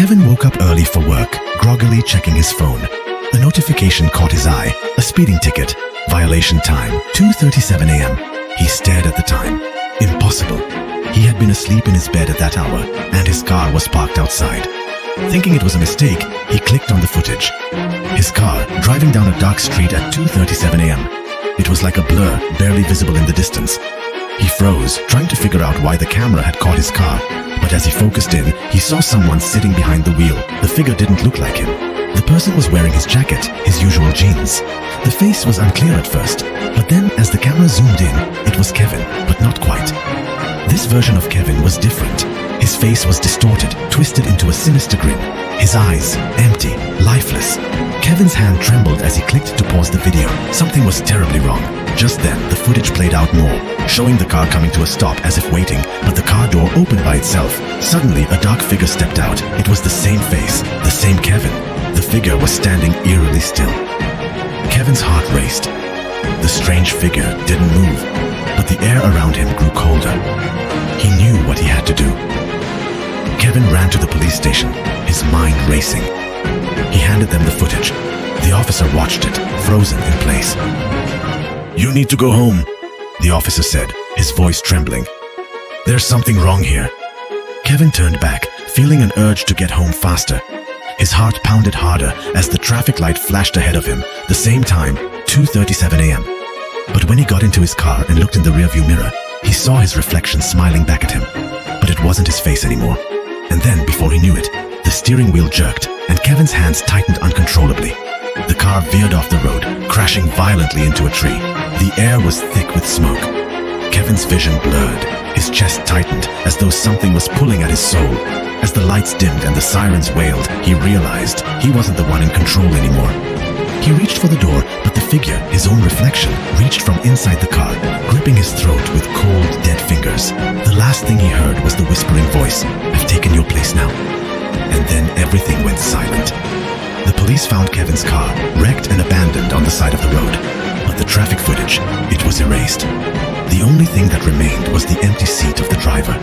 Kevin woke up early for work, groggily checking his phone. A notification caught his eye. A speeding ticket. Violation time, 2:37 a.m. He stared at the time. Impossible. He had been asleep in his bed at that hour, and his car was parked outside. Thinking it was a mistake, he clicked on the footage. His car, driving down a dark street at 2:37 a.m. It was like a blur, barely visible in the distance. He froze, trying to figure out why the camera had caught his car. But as he focused in, he saw someone sitting behind the wheel. The figure didn't look like him. The person was wearing his jacket, his usual jeans. The face was unclear at first, but then as the camera zoomed in, it was Kevin, but not quite. This version of Kevin was different. His face was distorted, twisted into a sinister grin. His eyes, empty, lifeless. Kevin's hand trembled as he clicked to pause the video. Something was terribly wrong. Just then, the footage played out more, showing the car coming to a stop as if waiting, but the car door opened by itself. Suddenly, a dark figure stepped out. It was the same face, the same Kevin. The figure was standing eerily still. Kevin's heart raced. The strange figure didn't move, but the air around him grew colder. He knew what he had to do. Kevin ran to the police station, his mind racing. He handed them the footage. The officer watched it, frozen in place. "You need to go home," the officer said, his voice trembling. "There's something wrong here." Kevin turned back, feeling an urge to get home faster. His heart pounded harder as the traffic light flashed ahead of him, the same time, 2:37 a.m. But when he got into his car and looked in the rearview mirror, he saw his reflection smiling back at him. But it wasn't his face anymore. And then, before he knew it, the steering wheel jerked and Kevin's hands tightened uncontrollably. The car veered off the road, crashing violently into a tree. The air was thick with smoke. Kevin's vision blurred. His chest tightened as though something was pulling at his soul. As the lights dimmed and the sirens wailed, he realized he wasn't the one in control anymore. He reached for the door, but the figure, his own reflection, reached from inside the car, gripping his throat with cold, dead fingers. The last thing he heard was the whispering voice, "I've taken your place now." And then everything went silent. The police found Kevin's car, wrecked and abandoned on the side of the road. But the traffic footage, it was erased. The only thing that remained was the empty seat of the driver.